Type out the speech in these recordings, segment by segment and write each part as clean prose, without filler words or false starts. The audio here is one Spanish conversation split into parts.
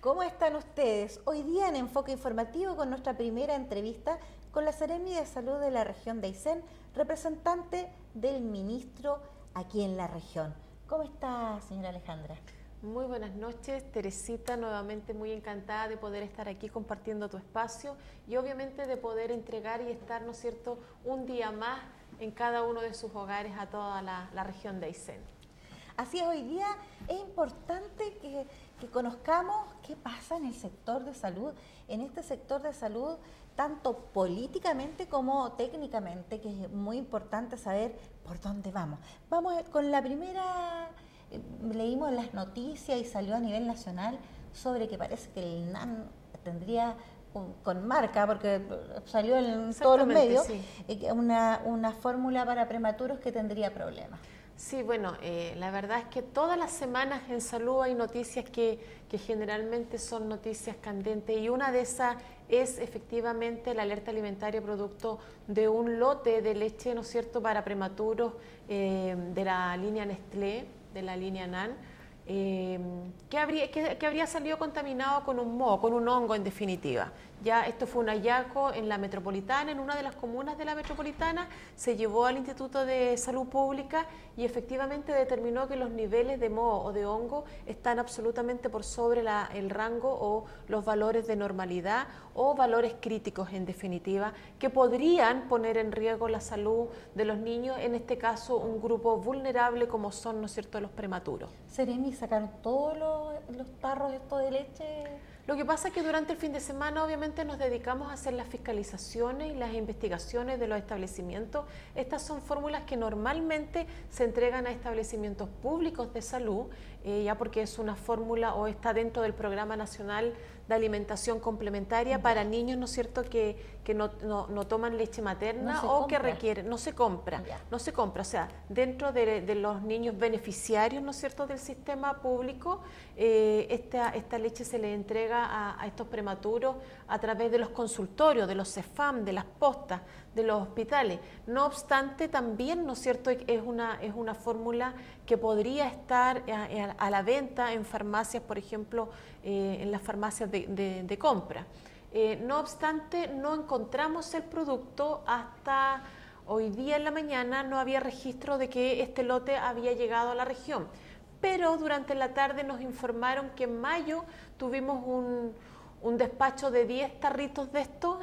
¿Cómo están ustedes? Hoy día en Enfoque Informativo con nuestra primera entrevista con la Seremi de Salud de la región de Aysén, representante del ministro aquí en la región. ¿Cómo está, señora Alejandra? Muy buenas noches, Teresita, nuevamente muy encantada de poder estar aquí compartiendo tu espacio y obviamente de poder entregar y estar, ¿no es cierto?, un día más en cada uno de sus hogares a toda la región de Aysén. Así es, hoy día es importante que conozcamos qué pasa en el sector de salud, en este sector de salud, tanto políticamente como técnicamente, que es muy importante saber por dónde vamos. Vamos con la primera, leímos las noticias y salió a nivel nacional sobre que parece que el INAN tendría, con marca, porque salió en todos los medios, sí, una fórmula para prematuros que tendría problemas. Sí, bueno, la verdad es que todas las semanas en salud hay noticias que generalmente son noticias candentes y una de esas es efectivamente la alerta alimentaria producto de un lote de leche, ¿no es cierto?, para prematuros de la línea Nestlé, de la línea NAN, que habría salido contaminado con un moho, con un hongo en definitiva. Ya esto fue un hallazgo en la metropolitana, en una de las comunas de la metropolitana, se llevó al Instituto de Salud Pública y efectivamente determinó que los niveles de moho o de hongo están absolutamente por sobre el rango o los valores de normalidad o valores críticos en definitiva, que podrían poner en riesgo la salud de los niños, en este caso un grupo vulnerable como son, ¿no es cierto?, los prematuros. Seremi, ¿sacaron todos los tarros estos de leche? Lo que pasa es que durante el fin de semana obviamente nos dedicamos a hacer las fiscalizaciones y las investigaciones de los establecimientos. Estas son fórmulas que normalmente se entregan a establecimientos públicos de salud, ya porque es una fórmula o está dentro del Programa Nacional de Alimentación Complementaria para niños, ¿no es cierto?, que no toman leche materna o que requieren, no se compra, o sea, dentro de los niños beneficiarios, ¿no es cierto?, del sistema público, esta leche se le entrega a estos prematuros a través de los consultorios, de los CEFAM, de las postas, de los hospitales. No obstante, también, ¿no es cierto?, es una fórmula que podría estar a la venta en farmacias, por ejemplo, en las farmacias de compra. No obstante, no encontramos el producto hasta hoy día en la mañana, no había registro de que este lote había llegado a la región. Pero durante la tarde nos informaron que en mayo tuvimos un despacho de 10 tarritos de estos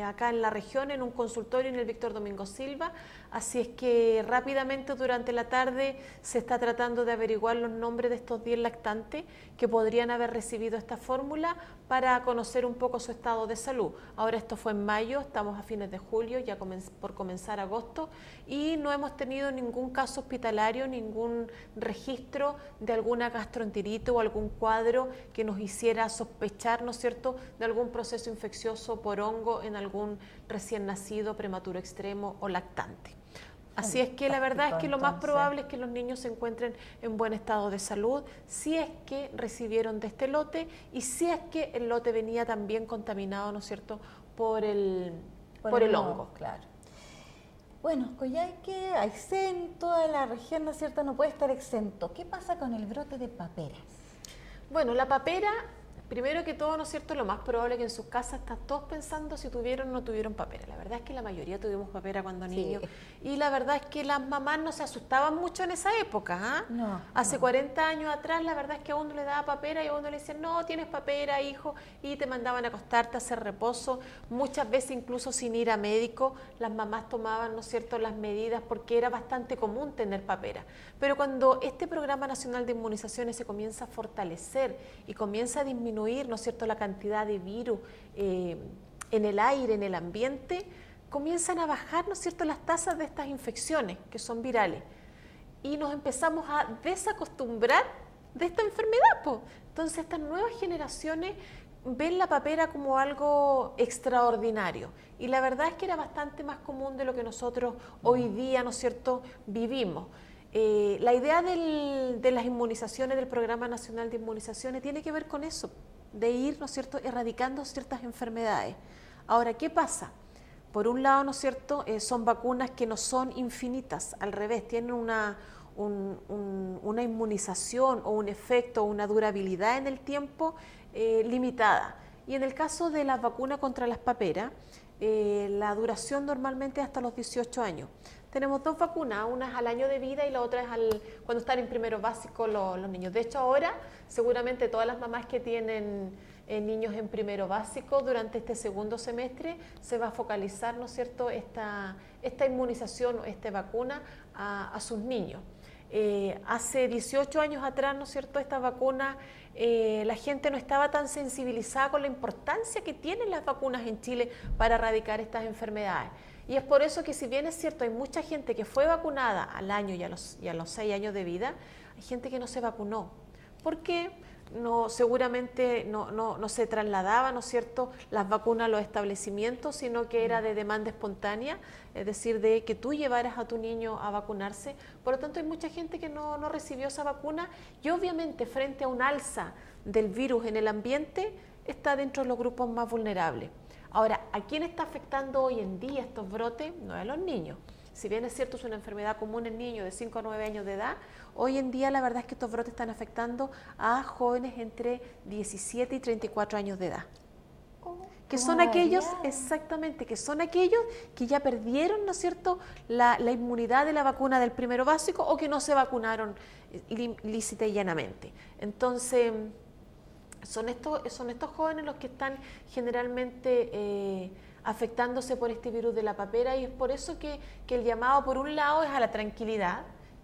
acá en la región, en un consultorio en el Víctor Domingo Silva, así es que rápidamente durante la tarde se está tratando de averiguar los nombres de estos 10 lactantes que podrían haber recibido esta fórmula para conocer un poco su estado de salud. Ahora esto fue en mayo, estamos a fines de julio, ya por comenzar agosto, y no hemos tenido ningún caso hospitalario, ningún registro de alguna gastroenteritis o algún cuadro que nos hiciera sospechar, ¿no es cierto?, de algún proceso infeccioso por hongo en algún recién nacido, prematuro extremo o lactante. Así es que la verdad es que lo más probable es que los niños se encuentren en buen estado de salud, si es que recibieron de este lote y si es que el lote venía también contaminado, ¿no es cierto?, por el hongo. Claro. Bueno, Coyhaique, Aysén, toda la región, ¿no es cierto?, no puede estar exento. ¿Qué pasa con el brote de paperas? Bueno, la papera, primero que todo, ¿no es cierto?, lo más probable es que en sus casas están todos pensando si tuvieron o no tuvieron papera. La verdad es que la mayoría tuvimos papera cuando niños. Y la verdad es que las mamás no se asustaban mucho en esa época. Hace 40 años atrás, la verdad es que a uno le daba papera y a uno le decían, no, tienes papera, hijo, y te mandaban a acostarte, a hacer reposo. Muchas veces, incluso sin ir a médico, las mamás tomaban, ¿no es cierto?, las medidas porque era bastante común tener papera. Pero cuando este Programa Nacional de Inmunizaciones se comienza a fortalecer y comienza a disminuir, ¿no es cierto?, la cantidad de virus en el aire, en el ambiente, comienzan a bajar, ¿no es cierto?, las tasas de estas infecciones que son virales y nos empezamos a desacostumbrar de esta enfermedad, po. Entonces estas nuevas generaciones ven la papera como algo extraordinario y la verdad es que era bastante más común de lo que nosotros hoy día, ¿no es cierto?, vivimos. La idea de las inmunizaciones, del Programa Nacional de Inmunizaciones, tiene que ver con eso, de ir, ¿no es cierto?, erradicando ciertas enfermedades. Ahora, ¿qué pasa? Por un lado, ¿no es cierto?, son vacunas que no son infinitas, al revés, tienen una inmunización o un efecto, una durabilidad en el tiempo limitada. Y en el caso de las vacunas contra las paperas, la duración normalmente es hasta los 18 años. Tenemos dos vacunas, una es al año de vida y la otra es cuando están en primero básico los niños. De hecho, ahora seguramente todas las mamás que tienen niños en primero básico, durante este segundo semestre se va a focalizar, ¿no es cierto?, esta inmunización o esta vacuna a sus niños. Hace 18 años atrás, ¿no es cierto?, esta vacuna, la gente no estaba tan sensibilizada con la importancia que tienen las vacunas en Chile para erradicar estas enfermedades. Y es por eso que, si bien es cierto, hay mucha gente que fue vacunada al año y a los 6 años de vida, hay gente que no se vacunó. ¿Por qué? Seguramente no se trasladaba, ¿no es cierto?, las vacunas a los establecimientos, sino que era de demanda espontánea, es decir, de que tú llevaras a tu niño a vacunarse. Por lo tanto, hay mucha gente que no recibió esa vacuna y obviamente frente a un alza del virus en el ambiente está dentro de los grupos más vulnerables. Ahora, ¿a quién está afectando hoy en día estos brotes? No es a los niños. Si bien es cierto, es una enfermedad común en niños de 5 a 9 años de edad, hoy en día la verdad es que estos brotes están afectando a jóvenes entre 17 y 34 años de edad. Que son aquellos, exactamente, que son aquellos que ya perdieron, ¿no es cierto?, la inmunidad de la vacuna del primero básico o que no se vacunaron lícita y llanamente. Entonces, son estos jóvenes los que están generalmente afectándose por este virus de la papera, y es por eso que el llamado, por un lado, es a la tranquilidad,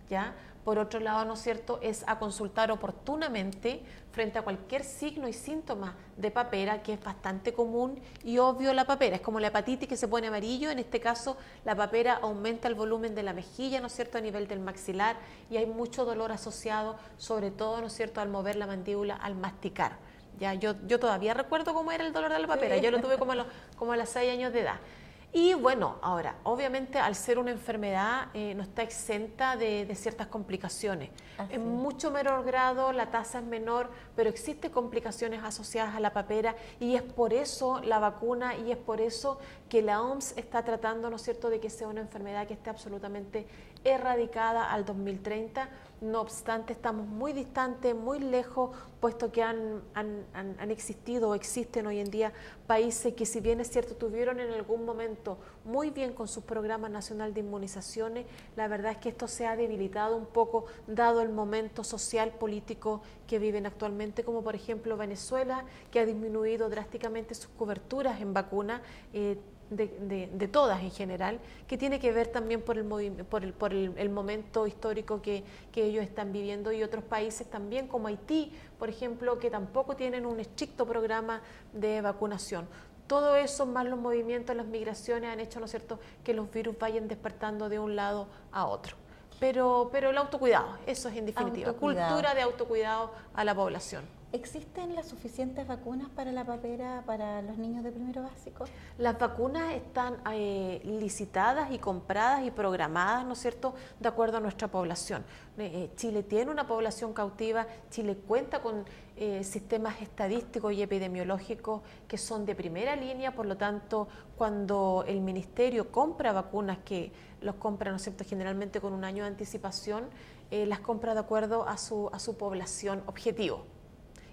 ¿ya? Por otro lado, ¿no es cierto?, es a consultar oportunamente frente a cualquier signo y síntoma de papera, que es bastante común y obvio. La papera es como la hepatitis, que se pone amarillo. En este caso, la papera aumenta el volumen de la mejilla, ¿no es cierto?, a nivel del maxilar, y hay mucho dolor asociado, sobre todo, ¿no es cierto?, al mover la mandíbula, al masticar. Ya, yo todavía recuerdo cómo era el dolor de la papera, yo lo tuve como a los 6 años de edad. Y bueno, ahora, obviamente, al ser una enfermedad, no está exenta de ciertas complicaciones. En mucho menor grado, la tasa es menor, pero existen complicaciones asociadas a la papera, y es por eso la vacuna, y es por eso que la OMS está tratando, ¿no es cierto?, de que sea una enfermedad que esté absolutamente erradicada al 2030. No obstante, estamos muy distantes, muy lejos, puesto que han existido o existen hoy en día países que, si bien es cierto, tuvieron en algún momento muy bien con sus programas nacionales de inmunizaciones, la verdad es que esto se ha debilitado un poco dado el momento social, político que viven actualmente, como por ejemplo Venezuela, que ha disminuido drásticamente sus coberturas en vacunas, de todas en general, que tiene que ver también por el momento histórico que ellos están viviendo, y otros países también como Haití, por ejemplo, que tampoco tienen un estricto programa de vacunación. Todo eso, más los movimientos, las migraciones, han hecho, ¿no es cierto?, que los virus vayan despertando de un lado a otro. Pero el autocuidado, eso es en definitiva, cultura de autocuidado a la población. ¿Existen las suficientes vacunas para la papera para los niños de primero básico? Las vacunas están licitadas y compradas y programadas, ¿no es cierto?, de acuerdo a nuestra población. Chile tiene una población cautiva, Chile cuenta con sistemas estadísticos y epidemiológicos que son de primera línea. Por lo tanto, cuando el Ministerio compra vacunas, que los compra, ¿no es cierto?, generalmente con un año de anticipación, las compra de acuerdo a su población objetivo.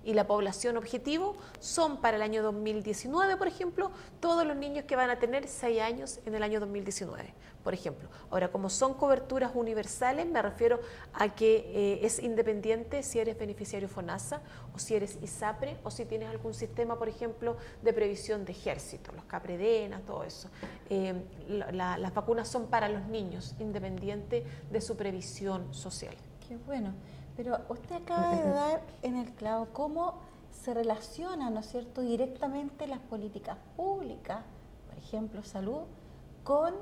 Y la población objetivo son, para el año 2019, por ejemplo, todos los niños que van a tener 6 años en el año 2019, por ejemplo. Ahora, como son coberturas universales, me refiero a que es independiente si eres beneficiario FONASA o si eres ISAPRE, o si tienes algún sistema, por ejemplo, de previsión de ejército, los CAPREDENA, todo eso. Las vacunas son para los niños, independiente de su previsión social. Qué bueno. Pero usted acaba de dar en el clavo cómo se relacionan, ¿no es cierto?, directamente las políticas públicas, por ejemplo, salud, con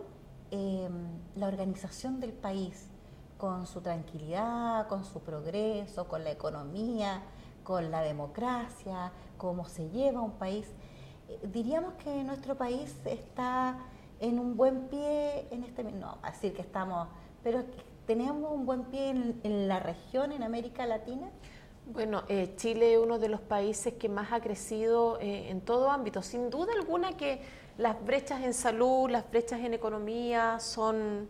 la organización del país, con su tranquilidad, con su progreso, con la economía, con la democracia, cómo se lleva un país. Diríamos que nuestro país está en un buen pie en no, decir que estamos, pero ¿tenemos un buen pie en la región, en América Latina? Bueno, Chile es uno de los países que más ha crecido en todo ámbito. Sin duda alguna que las brechas en salud, las brechas en economía son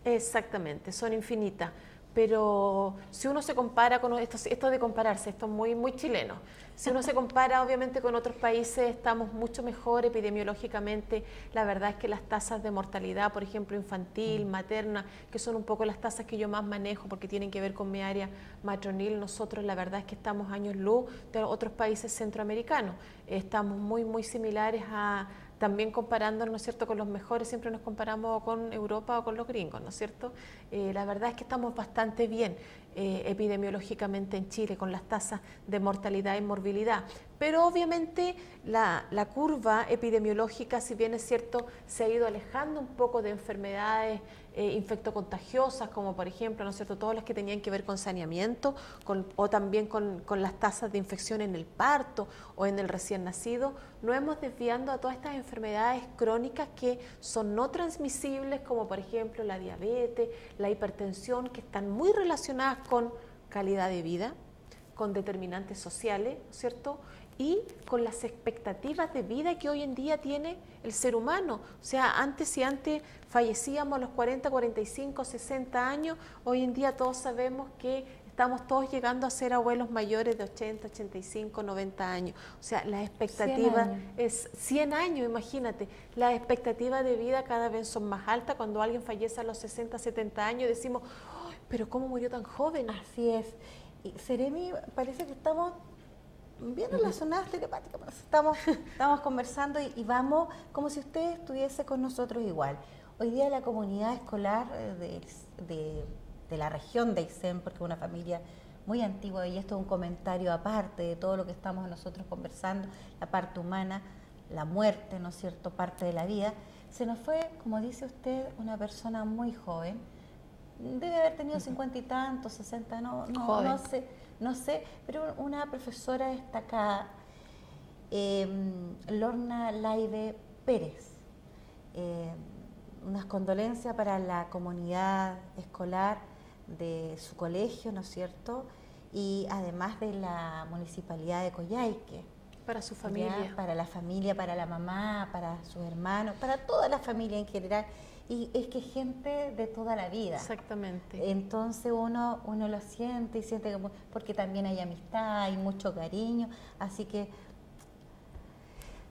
Exactamente, son infinitas. Pero si uno se compara con esto de compararse, esto es muy, muy chileno. Si uno se compara obviamente con otros países, estamos mucho mejor epidemiológicamente. La verdad es que las tasas de mortalidad, por ejemplo, infantil, materna, que son un poco las tasas que yo más manejo porque tienen que ver con mi área matronil, nosotros la verdad es que estamos años luz de otros países centroamericanos. Estamos muy, muy similares a... También comparándonos, ¿no es cierto?, con los mejores, siempre nos comparamos con Europa o con los gringos, ¿no es cierto? La verdad es que estamos bastante bien epidemiológicamente en Chile con las tasas de mortalidad y morbilidad. Pero obviamente la curva epidemiológica, si bien es cierto, se ha ido alejando un poco de enfermedades infectocontagiosas, como por ejemplo, ¿no es cierto?, todas las que tenían que ver con saneamiento o también con las tasas de infección en el parto o en el recién nacido, nos hemos desviando a todas estas enfermedades crónicas que son no transmisibles, como por ejemplo la diabetes, la hipertensión, que están muy relacionadas con calidad de vida, con determinantes sociales, ¿no es cierto?, y con las expectativas de vida que hoy en día tiene el ser humano. O sea, si antes fallecíamos a los 40, 45, 60 años, hoy en día todos sabemos que estamos todos llegando a ser abuelos mayores de 80, 85, 90 años. O sea, la expectativa es 100 años, imagínate. Las expectativas de vida cada vez son más altas. Cuando alguien fallece a los 60, 70 años decimos, oh, pero ¿cómo murió tan joven? Así es. Y Seremi, parece que estamos bien relacionadas telepáticamente. Estamos conversando y vamos como si usted estuviese con nosotros igual. Hoy día la comunidad escolar de la región de Aysén, porque es una familia muy antigua, y esto es un comentario aparte de todo lo que estamos nosotros conversando, la parte humana, la muerte, ¿no es cierto?, parte de la vida. Se nos fue, como dice usted, una persona muy joven, debe haber tenido 50 y tantos, 60, no sé, pero una profesora destacada, Lorna Laive Pérez. Unas condolencias para la comunidad escolar de su colegio, ¿no es cierto?, y además de la municipalidad de Coyhaique. Para su familia. Ya, para la familia, para la mamá, para sus hermanos, para toda la familia en general. Y es que gente de toda la vida. Exactamente. Entonces uno lo siente y siente que, porque también hay amistad, hay mucho cariño, así que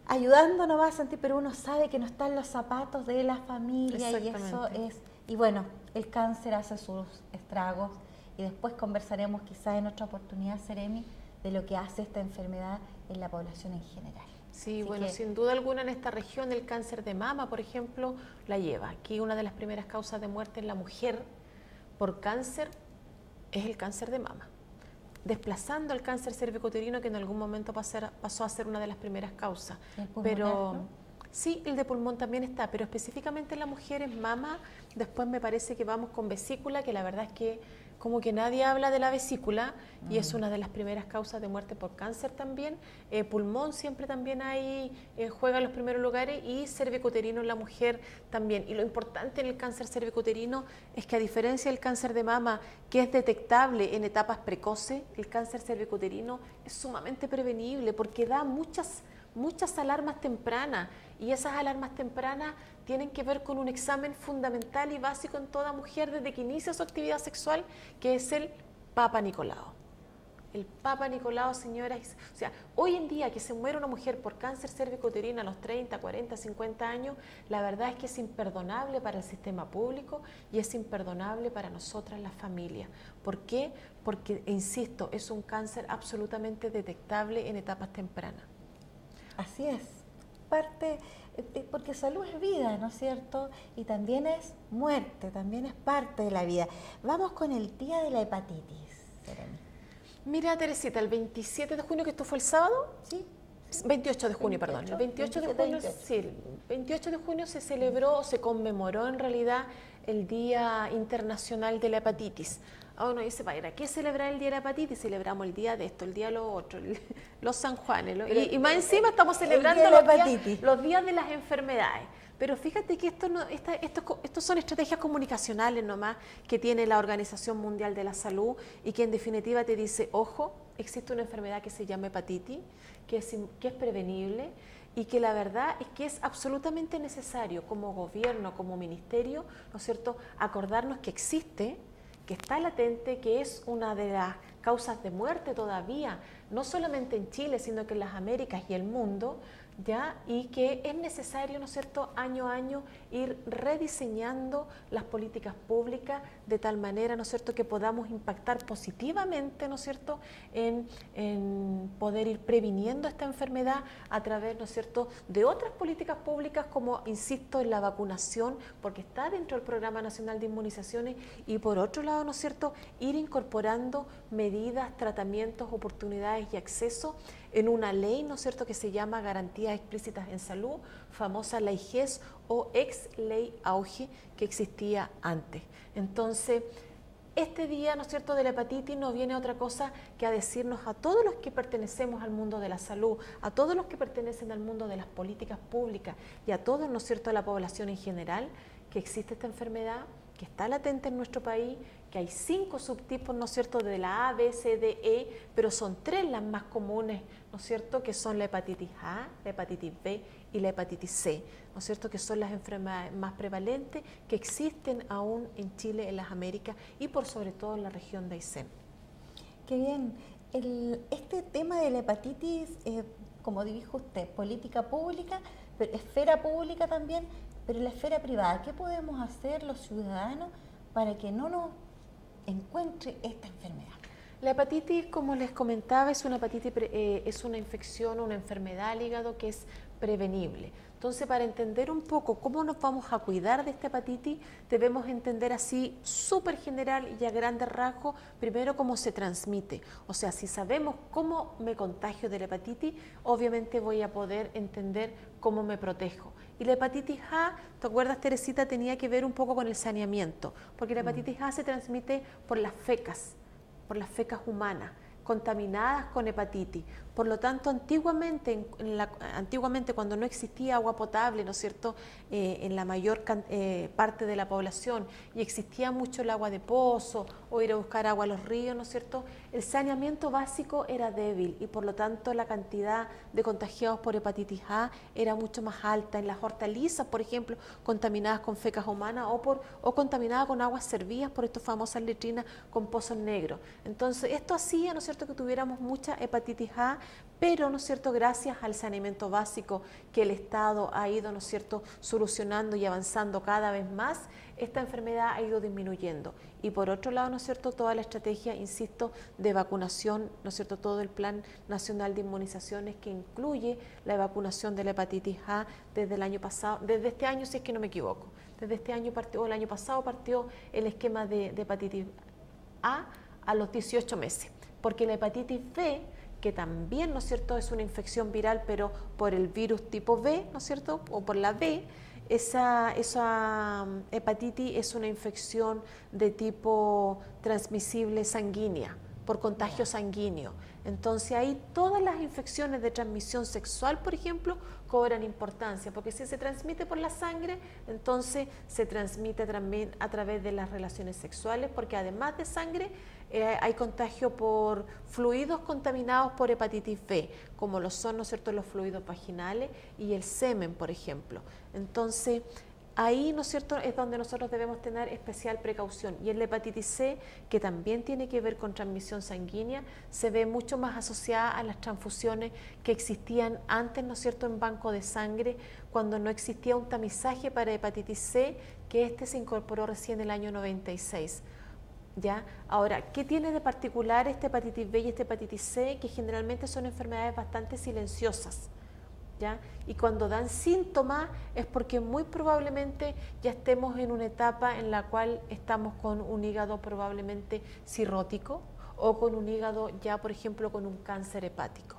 ayudando no va a sentir, pero uno sabe que no está en los zapatos de la familia y eso es, y bueno, el cáncer hace sus estragos y después conversaremos quizás en otra oportunidad, Seremi, de lo que hace esta enfermedad en la población en general. Sí, así bueno, sin duda alguna en esta región el cáncer de mama, por ejemplo, la lleva. Aquí una de las primeras causas de muerte en la mujer por cáncer es el cáncer de mama, desplazando el cáncer cervicouterino, que en algún momento pasó a ser una de las primeras causas. ¿El pulmonar, pero no? Sí, el de pulmón también está, pero específicamente en la mujer es mama. Después me parece que vamos con vesícula, que la verdad es que como que nadie habla de la vesícula y es una de las primeras causas de muerte por cáncer también. Pulmón siempre también juega en los primeros lugares, y cervicouterino en la mujer también. Y lo importante en el cáncer cervicouterino es que, a diferencia del cáncer de mama, que es detectable en etapas precoces, el cáncer cervicouterino es sumamente prevenible porque da muchas alarmas tempranas, y esas alarmas tempranas tienen que ver con un examen fundamental y básico en toda mujer desde que inicia su actividad sexual, que es el Papa Nicolau. El Papa Nicolau, señoras, o sea, hoy en día que se muere una mujer por cáncer cervicouterino a los 30, 40, 50 años, la verdad es que es imperdonable para el sistema público y es imperdonable para nosotras, las familias. ¿Por qué? Porque, insisto, es un cáncer absolutamente detectable en etapas tempranas. Así es, porque salud es vida, ¿no es cierto? Y también es muerte, también es parte de la vida. Vamos con el día de la hepatitis, Seremi. Mira, Teresita, el 27 de junio, que esto fue el sábado, Sí. 28 de junio, perdón. El 28 de junio, sí, el 28 de junio se celebró, se conmemoró en realidad el Día Internacional de la Hepatitis. Uno dice, ¿para qué celebrar el Día de la Hepatitis? Celebramos el día de esto, el día de lo otro, los San Juanes. Y más encima estamos celebrando los días de las enfermedades. Pero fíjate que estos son estrategias comunicacionales nomás que tiene la Organización Mundial de la Salud, y que en definitiva te dice, ojo, existe una enfermedad que se llama hepatitis, que es prevenible y que la verdad es que es absolutamente necesario como gobierno, como ministerio, ¿no es cierto?, acordarnos que existe, que está latente, que es una de las causas de muerte todavía, no solamente en Chile, sino que en las Américas y el mundo, ¿ya? Y que es necesario, ¿no es cierto?, año a año ir rediseñando las políticas públicas de tal manera, ¿no es cierto?, que podamos impactar positivamente, ¿no es cierto?, en poder ir previniendo esta enfermedad a través, ¿no es cierto?, de otras políticas públicas como, insisto, en la vacunación, porque está dentro del Programa Nacional de Inmunizaciones, y por otro lado, ¿no es cierto?, ir incorporando medidas, tratamientos, oportunidades y acceso en una ley, ¿no es cierto?, que se llama Garantías Explícitas en Salud, famosa Ley GES o ex Ley AUGE, que existía antes. Entonces, este día, ¿no es cierto?, de la hepatitis no viene otra cosa que a decirnos a todos los que pertenecemos al mundo de la salud, a todos los que pertenecen al mundo de las políticas públicas y a todos, ¿no es cierto?, a la población en general, que existe esta enfermedad, que está latente en nuestro país, que hay 5 subtipos, ¿no es cierto?, de la A, B, C, D, E, pero son 3 las más comunes, ¿no es cierto?, que son la hepatitis A, la hepatitis B y la hepatitis C, ¿no es cierto?, que son las enfermedades más prevalentes que existen aún en Chile, en las Américas y por sobre todo en la región de Aysén. Qué bien. Este tema de la hepatitis, como dijo usted, política pública, pero esfera pública también, pero en la esfera privada, ¿qué podemos hacer los ciudadanos para que no nos encuentre esta enfermedad? La hepatitis, como les comentaba, es una hepatitis, es una infección, una enfermedad al hígado que es prevenible. Entonces, para entender un poco cómo nos vamos a cuidar de esta hepatitis, debemos entender así súper general y a grandes rasgos, primero cómo se transmite. O sea, si sabemos cómo me contagio de la hepatitis, obviamente voy a poder entender cómo me protejo. Y la hepatitis A, ¿te acuerdas, Teresita? Tenía que ver un poco con el saneamiento, porque la hepatitis A se transmite por las fecas humanas, contaminadas con hepatitis. Por lo tanto, antiguamente cuando no existía agua potable, ¿no es cierto?, en la mayor parte de la población, y existía mucho el agua de pozo o ir a buscar agua a los ríos, ¿no es cierto?, el saneamiento básico era débil y por lo tanto la cantidad de contagiados por hepatitis A era mucho más alta. En las hortalizas, por ejemplo, contaminadas con fecas humanas o contaminadas con aguas servidas por estas famosas letrinas con pozos negros. Entonces, esto hacía, ¿no es cierto?, que tuviéramos mucha hepatitis A, pero, ¿no es cierto?, gracias al saneamiento básico que el Estado ha ido, ¿no es cierto?, solucionando y avanzando cada vez más, esta enfermedad ha ido disminuyendo. Y por otro lado, ¿no es cierto?, toda la estrategia, insisto, de vacunación, ¿no es cierto?, todo el Plan Nacional de Inmunizaciones que incluye la vacunación de la hepatitis A desde el año pasado, desde este año, si es que no me equivoco, desde este año partió, o el año pasado partió el esquema de hepatitis A los 18 meses, porque la hepatitis B, que también, ¿no es cierto?, es una infección viral, pero por el virus tipo B, ¿no es cierto?, o por la B, esa hepatitis es una infección de tipo transmisible sanguínea, por contagio sanguíneo. Entonces ahí todas las infecciones de transmisión sexual, por ejemplo, cobran importancia, porque si se transmite por la sangre, entonces se transmite también a través de las relaciones sexuales, porque además de sangre hay contagio por fluidos contaminados por hepatitis B, como lo son, ¿no es cierto?, los fluidos vaginales y el semen, por ejemplo. Entonces, ahí, ¿no es cierto?, es donde nosotros debemos tener especial precaución. Y en la hepatitis C, que también tiene que ver con transmisión sanguínea, se ve mucho más asociada a las transfusiones que existían antes, ¿no es cierto?, en banco de sangre, cuando no existía un tamizaje para hepatitis C, que se incorporó recién en el año 96. ¿Ya? Ahora, ¿qué tiene de particular esta hepatitis B y esta hepatitis C? Que generalmente son enfermedades bastante silenciosas, ¿ya? Y cuando dan síntomas es porque muy probablemente ya estemos en una etapa en la cual estamos con un hígado probablemente cirrótico o con un hígado ya, por ejemplo, con un cáncer hepático.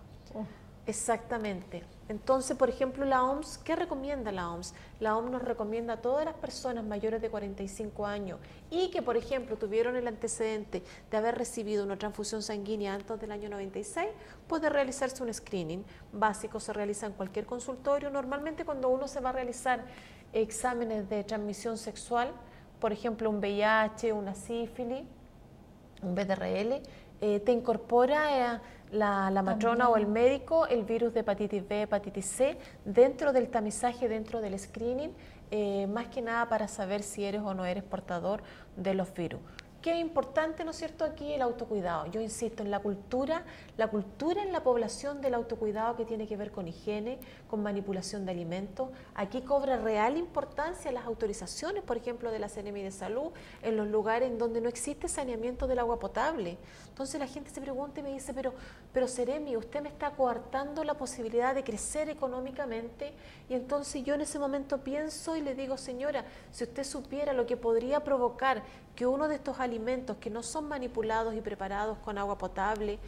Exactamente. Entonces, por ejemplo, la OMS, ¿qué recomienda la OMS? La OMS nos recomienda a todas las personas mayores de 45 años y que, por ejemplo, tuvieron el antecedente de haber recibido una transfusión sanguínea antes del año 96, puede realizarse un screening básico, se realiza en cualquier consultorio. Normalmente cuando uno se va a realizar exámenes de transmisión sexual, por ejemplo, un VIH, una sífilis, un BDRL, te incorpora la matrona o el médico el virus de hepatitis B, hepatitis C dentro del tamizaje, dentro del screening, más que nada para saber si eres o no eres portador de los virus. Qué es importante, ¿no es cierto?, aquí el autocuidado. Yo insisto en la cultura en la población del autocuidado que tiene que ver con higiene, con manipulación de alimentos. Aquí cobra real importancia las autorizaciones, por ejemplo, de la Seremi de Salud, en los lugares en donde no existe saneamiento del agua potable. Entonces la gente se pregunta y me dice, pero Seremi, usted me está coartando la posibilidad de crecer económicamente. Y entonces yo en ese momento pienso y le digo, señora, si usted supiera lo que podría provocar que uno de estos alimentos que no son manipulados y preparados con agua potable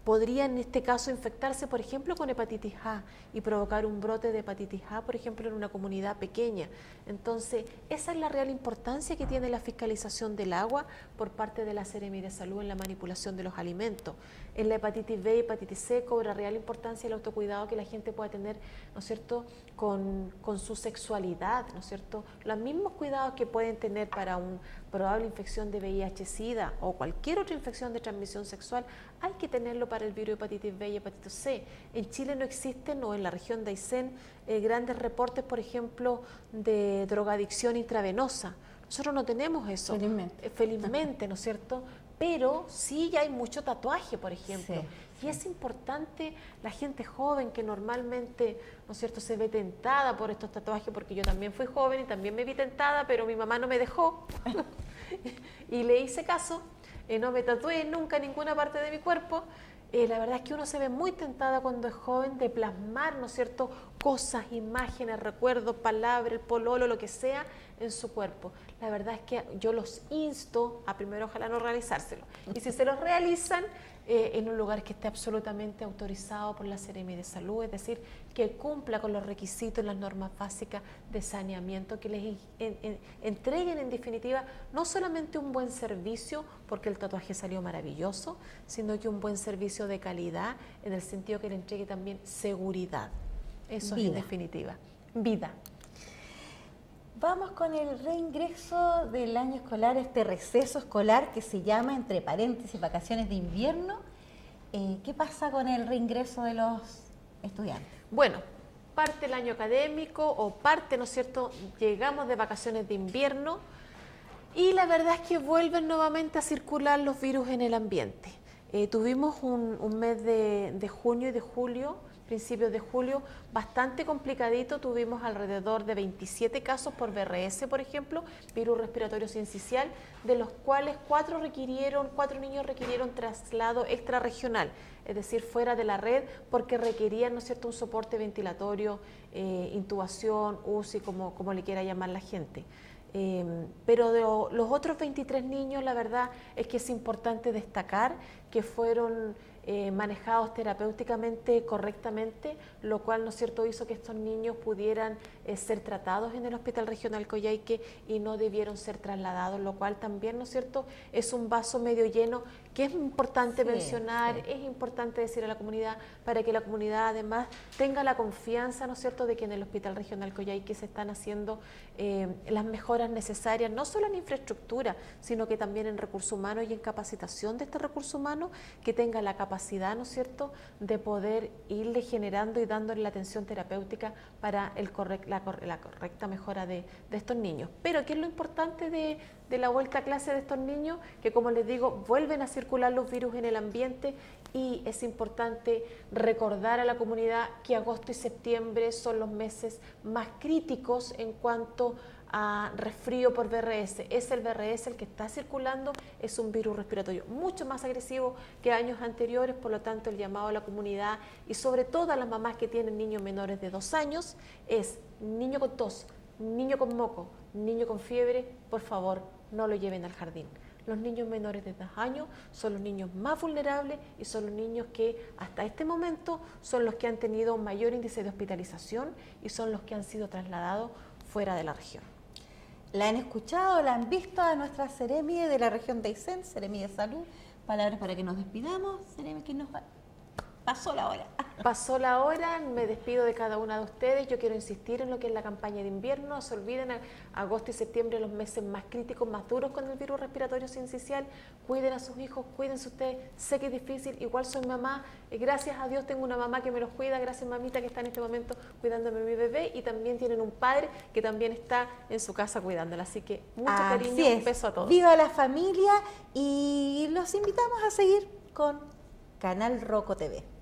podría en este caso infectarse, por ejemplo, con hepatitis A y provocar un brote de hepatitis A, por ejemplo, en una comunidad pequeña. Entonces, esa es la real importancia que tiene la fiscalización del agua por parte de la Seremi de Salud en la manipulación de los alimentos. En la hepatitis B y hepatitis C cobra real importancia el autocuidado que la gente pueda tener, ¿no es cierto?, con su sexualidad, ¿no es cierto? Los mismos cuidados que pueden tener para una probable infección de VIH-Sida o cualquier otra infección de transmisión sexual, hay que tenerlo para el virus de hepatitis B y hepatitis C. En Chile no existen, o en la región de Aysén, grandes reportes, por ejemplo, de drogadicción intravenosa. Nosotros no tenemos eso, felizmente, ¿no es cierto? Pero sí ya hay mucho tatuaje, por ejemplo. Sí. Y es importante la gente joven que normalmente, ¿no es cierto?, se ve tentada por estos tatuajes, porque yo también fui joven y también me vi tentada, pero mi mamá no me dejó y le hice caso, no me tatué nunca en ninguna parte de mi cuerpo. La verdad es que uno se ve muy tentada cuando es joven de plasmar, ¿no es cierto?, cosas, imágenes, recuerdos, palabras, el pololo, lo que sea, en su cuerpo. La verdad es que yo los insto a primero ojalá no realizárselo. Y si se los realizan, en un lugar que esté absolutamente autorizado por la Seremi de Salud, es decir, que cumpla con los requisitos, las normas básicas de saneamiento, que les entreguen en definitiva no solamente un buen servicio, porque el tatuaje salió maravilloso, sino que un buen servicio de calidad, en el sentido que le entregue también seguridad. Eso es en definitiva. Vida. Vamos con el reingreso del año escolar, este receso escolar que se llama, entre paréntesis, vacaciones de invierno. ¿Qué pasa con el reingreso de los estudiantes? Bueno, parte el año académico o parte, ¿no es cierto?, llegamos de vacaciones de invierno y la verdad es que vuelven nuevamente a circular los virus en el ambiente. Tuvimos un mes de junio y de julio, principios de julio, bastante complicadito. Tuvimos alrededor de 27 casos por VRS, por ejemplo, virus respiratorio sincicial, de los cuales 4 niños requirieron traslado extrarregional, es decir, fuera de la red, porque requerían, ¿no es cierto?, un soporte ventilatorio, intubación, UCI, como le quiera llamar la gente. Pero de los otros 23 niños, la verdad es que es importante destacar que fueron manejados terapéuticamente correctamente, lo cual, ¿no es cierto?, hizo que estos niños pudieran ser tratados en el Hospital Regional Coyhaique y no debieron ser trasladados, lo cual también, ¿no es cierto?, es un vaso medio lleno que es importante mencionar, es importante decir a la comunidad, para que la comunidad además tenga la confianza, ¿no es cierto?, de que en el Hospital Regional Coyhaique se están haciendo las mejoras necesarias, no solo en infraestructura, sino que también en recursos humanos y en capacitación de este recurso humano, que tenga la capacidad, ¿no es cierto?, de poder irle generando y dándole la atención terapéutica para la correcta mejora de estos niños. Pero ¿qué es lo importante de la vuelta a clase de estos niños? Que, como les digo, vuelven a circular los virus en el ambiente y es importante recordar a la comunidad que agosto y septiembre son los meses más críticos en cuanto a resfrío por VRS. Es el VRS el que está circulando, es un virus respiratorio mucho más agresivo que años anteriores, por lo tanto el llamado a la comunidad y sobre todo a las mamás que tienen niños menores de 2 años es: niño con tos, niño con moco, niño con fiebre, por favor no lo lleven al jardín. Los niños menores de 2 años son los niños más vulnerables y son los niños que hasta este momento son los que han tenido un mayor índice de hospitalización y son los que han sido trasladados fuera de la región. ¿La han escuchado, la han visto a nuestra Seremi de la región de Aysén, Seremi de Salud? Palabras para que nos despidamos, Seremi, que nos pasó la hora. Pasó la hora, me despido de cada una de ustedes. Yo quiero insistir en lo que es la campaña de invierno. No se olviden, agosto y septiembre, los meses más críticos, más duros con el virus respiratorio sincicial. Cuiden a sus hijos, cuídense ustedes. Sé que es difícil, igual soy mamá. Gracias a Dios tengo una mamá que me los cuida. Gracias, mamita, que está en este momento cuidándome a mi bebé. Y también tienen un padre que también está en su casa cuidándola. Así que mucho cariño, un beso a todos. Viva la familia y los invitamos a seguir con Canal Roco TV.